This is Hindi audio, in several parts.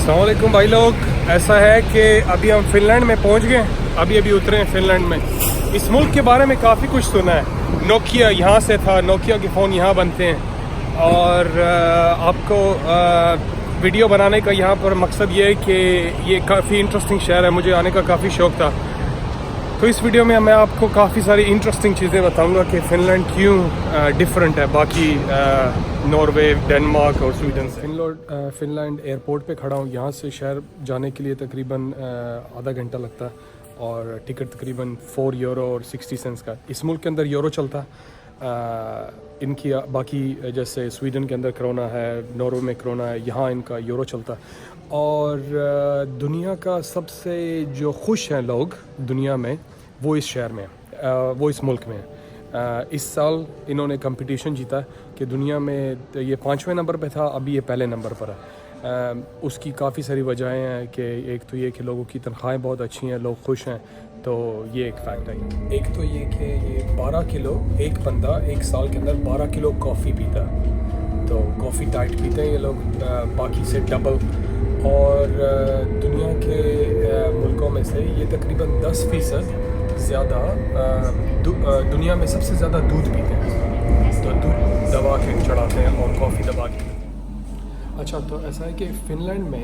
अस्सलाम वालेकुम भाई लोग। ऐसा है कि अभी हम फिनलैंड में पहुंच गए, अभी उतरे हैं फिनलैंड में। इस मुल्क के बारे में काफ़ी कुछ सुना है। नोकिया यहाँ से था, नोकिया के फ़ोन यहाँ बनते हैं और आपको वीडियो बनाने का यहाँ पर मकसद ये है कि ये काफ़ी इंटरेस्टिंग शहर है, मुझे आने का काफ़ी शौक़ था। तो इस वीडियो में मैं आपको काफ़ी सारी इंटरेस्टिंग चीज़ें बताऊंगा कि फ़िनलैंड क्यों डिफरेंट है बाकी नॉर्वे, डेनमार्क और स्वीडन से। फ़िनलैंड एयरपोर्ट पे खड़ा हूँ। यहाँ से शहर जाने के लिए तकरीबन आधा घंटा लगता है और टिकट तकरीबन €4 और 60 सेंट्स का। इस मुल्क के अंदर यूरो चलता है, इनकी बाकी जैसे स्वीडन के अंदर करोना है, नॉर्वे में करोना है, यहाँ इनका यूरो चलता है। और दुनिया का सबसे जो खुश हैं लोग दुनिया में वो इस शहर में, वो इस मुल्क में है। इस साल इन्होंने कंपटीशन जीता कि दुनिया में तो ये 5वें नंबर पे था, अभी ये पहले नंबर पर है। उसकी काफ़ी सारी वजहें हैं कि एक तो ये कि लोगों की तनख्वाहें बहुत अच्छी हैं, लोग खुश हैं, तो ये एक फैक्ट है। एक तो ये कि ये 12 किलो एक बंदा एक साल के अंदर 12 किलो कॉफ़ी पीता है, तो कॉफ़ी टाइट पीते हैं ये लोग, बाकी से डबल। और दुनिया के मुल्कों में से ये तकरीबन 10% ज़्यादा दुनिया में सबसे ज़्यादा दूध पीते हैं, तो दूध दबा के चढ़ाते हैं और कॉफ़ी दबा के। अच्छा, तो ऐसा है कि फ़िनलैंड में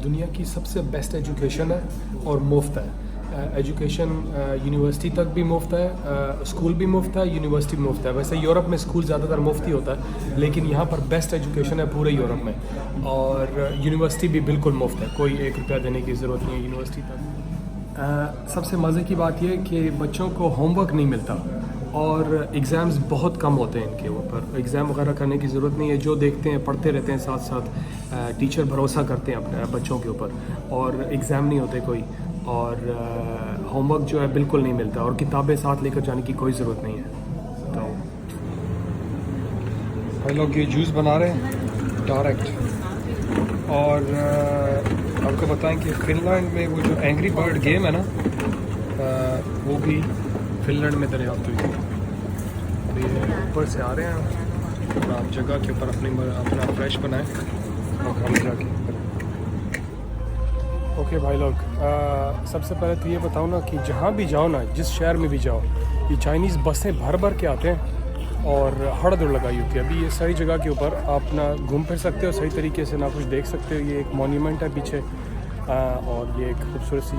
दुनिया की सबसे बेस्ट एजुकेशन है और मुफ्त है। एजुकेशन यूनिवर्सिटी तक भी मुफ्त है, स्कूल भी मुफ्त है, यूनिवर्सिटी भी मुफ्त है। वैसे यूरोप में स्कूल ज़्यादातर मुफ्त ही होता है, लेकिन यहाँ पर बेस्ट एजुकेशन है पूरे यूरोप में। और यूनिवर्सिटी भी बिल्कुल मुफ्त है, कोई ₹1 देने की ज़रूरत नहीं है यूनिवर्सिटी तक। सबसे मज़े की बात यह है कि बच्चों को होमवर्क नहीं मिलता और एग्ज़ाम्स बहुत कम होते हैं इनके ऊपर। एग्ज़ाम वगैरह करने की ज़रूरत नहीं है, जो देखते हैं पढ़ते रहते हैं साथ साथ। टीचर भरोसा करते हैं अपने बच्चों के ऊपर और एग्ज़ाम नहीं होते कोई, और होमवर्क जो है बिल्कुल नहीं मिलता और किताबें साथ लेकर जाने की कोई ज़रूरत नहीं है। तो भाई लोग ये जूस बना रहे हैं डायरेक्ट। और आपको बताएं कि फ़िनलैंड में वो जो एंग्री बर्ड गेम है ना, वो भी फ़िनलैंड में दरियाफ्त हुई है। अभी ऊपर से आ रहे हैं, आप जगह के ऊपर अपना फ्रेश बनाएं और घर जाके। ओके भाई लोग, सबसे पहले तो ये बताऊँ ना कि जहाँ भी जाओ ना, जिस शहर में भी जाओ, ये चाइनीज़ बसें भर भर के आते हैं और हड़दौड़ लगाई होती है। अभी ये सारी जगह के ऊपर आप ना घूम फिर सकते हो सही तरीके से, ना कुछ देख सकते हो। ये एक मॉन्यूमेंट है पीछे और ये एक खूबसूरत सी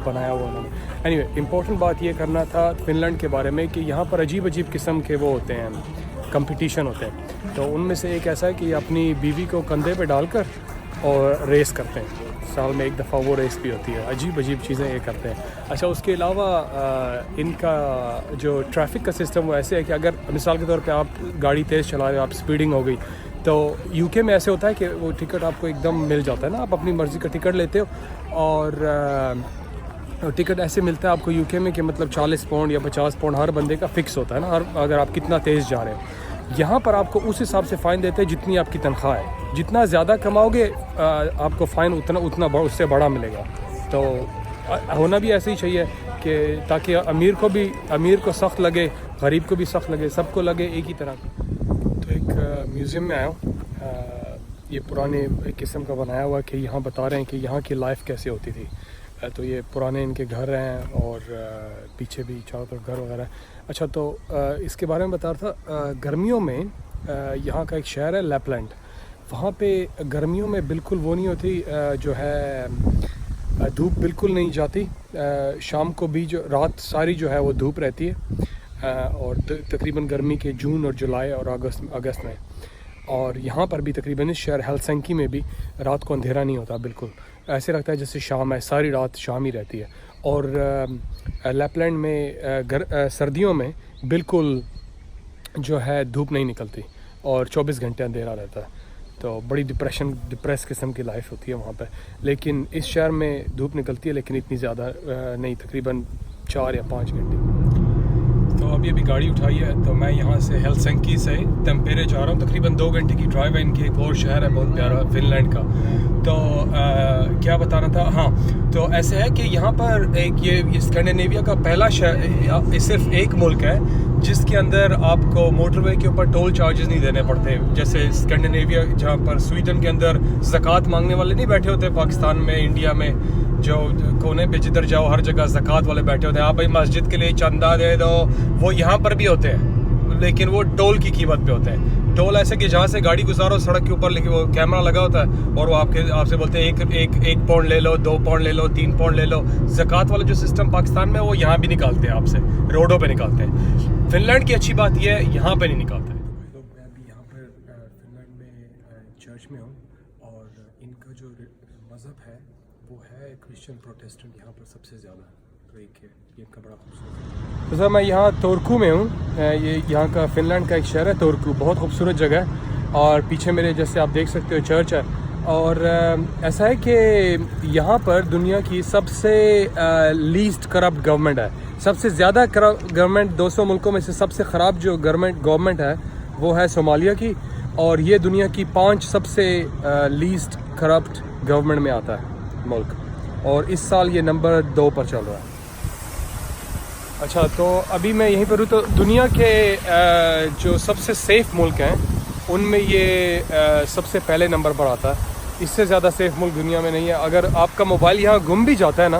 बनाया हुआ उन्होंने। एनीवे, इम्पोर्टेंट बात ये करना था फ़िनलैंड के बारे में कि यहाँ पर अजीब अजीब किस्म के वो होते हैं, कंपटीशन होते हैं। तो उनमें से एक ऐसा है कि अपनी बीवी को कंधे पे डालकर और रेस करते हैं। साल में एक दफ़ा वो रेस भी होती है। अजीब अजीब चीज़ें ये करते हैं। अच्छा, उसके अलावा इनका जो ट्रैफिक का सिस्टम वो ऐसे है कि अगर मिसाल के तौर पे आप गाड़ी तेज़ चला रहे हो, आप स्पीडिंग हो गई, तो यूके में ऐसे होता है कि वो टिकट आपको एकदम मिल जाता है ना, आप अपनी मर्ज़ी का टिकट लेते हो और टिकट ऐसे मिलता है आपको यूके में कि मतलब £40 या £50 हर बंदे का फ़िक्स होता है ना, अगर आप कितना तेज़ जा रहे हो। यहाँ पर आपको उस हिसाब से फ़ाइन देते हैं जितनी आपकी तनख्वाह है। जितना ज़्यादा कमाओगे आपको फ़ाइन उतना उससे बड़ा मिलेगा। तो होना भी ऐसे ही चाहिए कि ताकि अमीर को सख्त लगे, गरीब को भी सख्त लगे, सबको लगे एक ही तरह। तो एक म्यूज़ियम में आया हूँ, ये पुराने एक किस्म का बनाया हुआ कि यहाँ बता रहे हैं कि यहाँ की लाइफ कैसे होती थी। तो ये पुराने इनके घर हैं और पीछे भी चारों तरफ घर वगैरह। अच्छा, तो इसके बारे में बता रहा था, गर्मियों में यहाँ का एक शहर है लैपलैंड, वहाँ पे गर्मियों में बिल्कुल वो नहीं होती, जो है धूप बिल्कुल नहीं जाती। शाम को भी जो रात सारी जो है वो धूप रहती है और तकरीबन गर्मी के जून और जुलाई और अगस्त में। और यहाँ पर भी तकरीबन इस शहर हेलसिंकी में भी रात को अंधेरा नहीं होता, बिल्कुल ऐसे लगता है जैसे शाम है, सारी रात शाम ही रहती है। और लैपलैंड में सर्दियों में बिल्कुल जो है धूप नहीं निकलती और 24 घंटे अंधेरा रहता है। तो बड़ी डिप्रेस किस्म की लाइफ होती है वहाँ पे। लेकिन इस शहर में धूप निकलती है, लेकिन इतनी ज़्यादा नहीं, तकरीबन 4 या 5 घंटे। तो अभी गाड़ी उठाई है, तो मैं यहाँ से हेलसिंकी से तंपेरे जा रहा हूँ। तकरीबन 2 घंटे की ड्राइव है। इनके एक और शहर है बहुत प्यारा फ़िनलैंड का। तो क्या बताना था, हाँ, तो ऐसे है कि यहाँ पर एक ये स्कैंडिनेविया का पहला शहर, सिर्फ एक मुल्क है जिसके अंदर आपको मोटरवे के ऊपर टोल चार्जेस नहीं देने पड़ते। जैसे स्कैंडिनेविया, जहाँ पर स्वीडन के अंदर ज़कात मांगने वाले नहीं बैठे होते, पाकिस्तान में, इंडिया में जो कोने पे जिधर जाओ हर जगह ज़कात वाले बैठे होते हैं। आप भाई मस्जिद के लिए चंदा दे दो, वो यहाँ पर भी होते हैं, लेकिन वो टोल की कीमत पे होते हैं। टोल ऐसे कि जहाँ से गाड़ी गुजारो सड़क के ऊपर, लेकिन वो कैमरा लगा होता है और वो आपसे बोलते हैं एक पाउंड ले लो, 2 पाउंड ले लो, 3 पाउंड ले लो। ज़कात वाला जो सिस्टम पाकिस्तान में, वो यहाँ भी निकालते हैं, आपसे रोडों पे निकालते हैं। फिनलैंड की अच्छी बात यह है, यहाँ पे नहीं निकालते। तो मैं अभी यहाँ पर फिनलैंड में चर्च में हूँ और इनका जो मज़हब है वो है क्रिश्चियन प्रोटेस्टेंट, यहाँ पर सबसे ज़्यादा। तो एक है ये इनका बड़ा खूबसूरत। तो सर मैं यहाँ टोरकू में हूँ, ये यहाँ का फिनलैंड का एक शहर है टोरकू, बहुत खूबसूरत जगह है। और पीछे मेरे जैसे आप देख सकते हो चर्च है। और ऐसा है कि यहाँ पर दुनिया की सबसे लीस्ट करप्ट गवर्नमेंट है। सबसे ज़्यादा गवर्नमेंट 200 मुल्कों में से सबसे ख़राब जो गवर्नमेंट है वो है सोमालिया की, और ये दुनिया की 5 सबसे लीस्ट करप्ट गवर्नमेंट में आता है मुल्क, और इस साल ये नंबर 2 पर चल रहा है। अच्छा, तो अभी मैं यहीं पर हूँ। तो दुनिया के जो सबसे सेफ़ मुल्क हैं उनमें ये सबसे पहले नंबर पर आता है। इससे ज़्यादा सेफ़ मुल्क दुनिया में नहीं है। अगर आपका मोबाइल यहाँ गुम भी जाता है ना,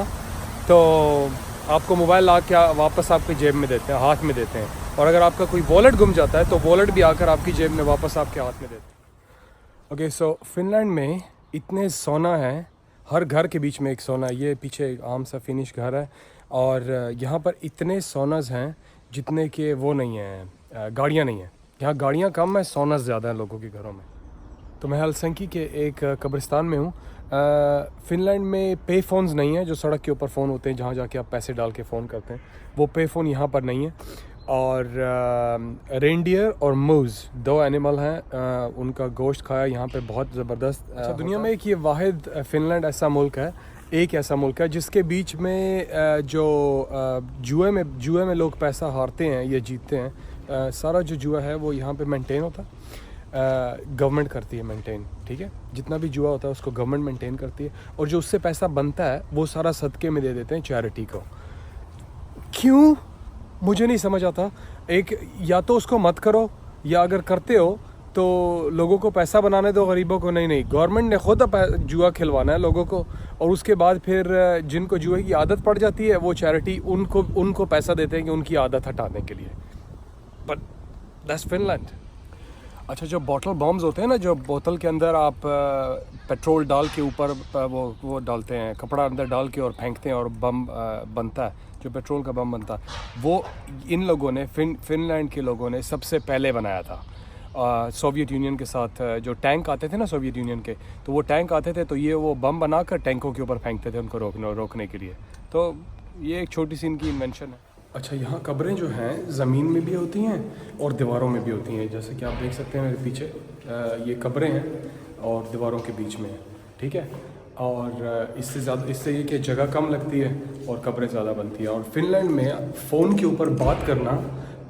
तो आपको मोबाइल ला के वापस आपके जेब में देते हैं, हाथ में देते हैं। और अगर आपका कोई वॉलेट गुम जाता है तो वॉलेट भी आकर आपकी जेब में वापस आपके हाथ में देते हैं। ओके, सो फिनलैंड में इतने सोना है, हर घर के बीच में एक सोना है। ये पीछे एक आम सा फिनिश घर है, और यहाँ पर इतने सोनाज हैं जितने के वो नहीं हैं, गाड़ियाँ नहीं हैं। यहाँ गाड़ियाँ कम है, सोनाज ज़्यादा है लोगों के घरों में। तो मैं हेलसिंकी के एक कब्रिस्तान में हूँ। फिनलैंड में पे फ़ोन्स नहीं है, जो सड़क के ऊपर फ़ोन होते हैं जहाँ जाके आप पैसे डाल के फ़ोन करते हैं, वो पे फ़ोन यहाँ पर नहीं है। और रेनडियर और मूज़ 2 एनिमल हैं, उनका गोश्त खाया यहाँ पे बहुत ज़बरदस्त। अच्छा, दुनिया में एक ये वाहिद फिनलैंड ऐसा मुल्क है, एक ऐसा मुल्क है जिसके बीच में जो जुए में लोग पैसा हारते हैं या जीतते हैं, सारा जो जुआ है वो यहाँ पे मेंटेन होता है, गवर्नमेंट करती है मेंटेन। ठीक है, जितना भी जुआ होता है उसको गवर्नमेंट मेंटेन करती है, और जो उससे पैसा बनता है वो सारा सदक़े में दे देते हैं चैरिटी को। क्यों, मुझे नहीं समझ आता। एक, या तो उसको मत करो, या अगर करते हो तो लोगों को पैसा बनाने दो, गरीबों को नहीं। गवर्नमेंट ने खुद जुआ खिलवाना है लोगों को, और उसके बाद फिर जिनको जुए की आदत पड़ जाती है वो चैरिटी उनको पैसा देते हैं कि उनकी आदत हटाने के लिए। But that's Finland. अच्छा, जो बॉटल बॉम्ब्स होते हैं ना, जो बोतल के अंदर आप पेट्रोल डाल के ऊपर वो डालते हैं, कपड़ा अंदर डाल के और फेंकते हैं और बम बनता है, जो पेट्रोल का बम बनता है, वो इन लोगों ने फिनलैंड के लोगों ने सबसे पहले बनाया था। सोवियत यूनियन के साथ जो टैंक आते थे ना सोवियत यूनियन के, तो वो टैंक आते थे तो ये वो बम बनाकर टैंकों के ऊपर फेंकते थे उनको रोकने के लिए। तो ये एक छोटी सी इनकी इन्वेंशन है। अच्छा, यहाँ कब्रें जो हैं ज़मीन में भी होती हैं और दीवारों में भी होती हैं। जैसे कि आप देख सकते हैं मेरे पीछे ये कब्रें हैं और दीवारों के बीच में है। ठीक है, और इससे ये कि जगह कम लगती है और कब्रें ज़्यादा बनती हैं। और फिनलैंड में फ़ोन के ऊपर बात करना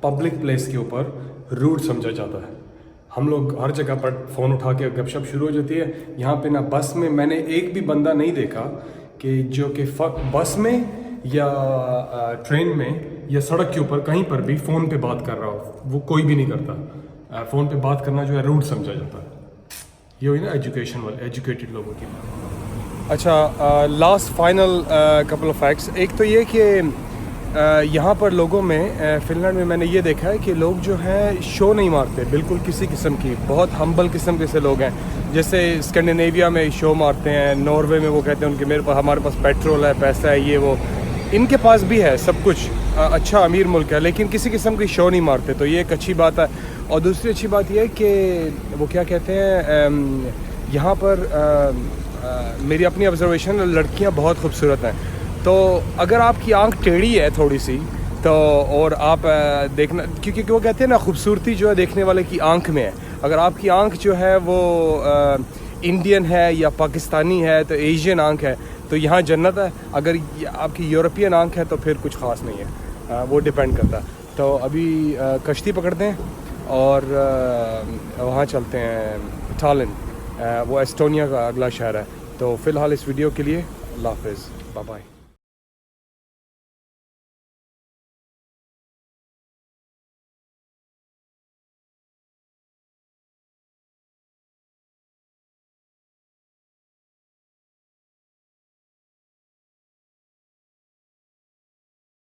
पब्लिक प्लेस के ऊपर रूड समझा जाता है। हम लोग हर जगह पर फ़ोन उठा के गपशप शुरू हो जाती है। यहाँ पे ना बस में मैंने एक भी बंदा नहीं देखा कि जो कि बस में या ट्रेन में या सड़क के ऊपर कहीं पर भी फ़ोन पे बात कर रहा हो, वो कोई भी नहीं करता। फ़ोन पे बात करना जो है रूड समझा जाता है। ये हुई ना एजुकेटेड लोगों की। अच्छा, last final couple of facts. एक तो ये कि यहाँ पर लोगों में फिनलैंड में मैंने ये देखा है कि लोग जो हैं शो नहीं मारते बिल्कुल किसी किस्म की, बहुत हम्बल किस्म के से लोग हैं। जैसे स्कैंडिनेविया में शो मारते हैं, नॉर्वे में वो कहते हैं उनके हमारे पास पेट्रोल है, पैसा है, ये वो। इनके पास भी है सब कुछ, अच्छा अमीर मुल्क है, लेकिन किसी किस्म की शो नहीं मारते, तो ये एक अच्छी बात है। और दूसरी अच्छी बात यह है कि वो क्या कहते हैं, यहाँ पर मेरी अपनी ऑब्जर्वेशन, लड़कियाँ बहुत खूबसूरत हैं। तो अगर आपकी आंख टेढ़ी है थोड़ी सी, तो और आप देखना, क्योंकि वो कहते हैं ना खूबसूरती जो है देखने वाले की आंख में है। अगर आपकी आंख जो है वो इंडियन है या पाकिस्तानी है तो एशियन आंख है तो यहाँ जन्नत है। अगर आपकी यूरोपियन आंख है तो फिर कुछ ख़ास नहीं है, वो डिपेंड करता है। तो अभी कश्ती पकड़ते हैं और वहाँ चलते हैं टालिन, वो एस्टोनिया का अगला शहर है। तो फ़िलहाल इस वीडियो के लिए अल्लाह हाफ़िज़, बाय बाय।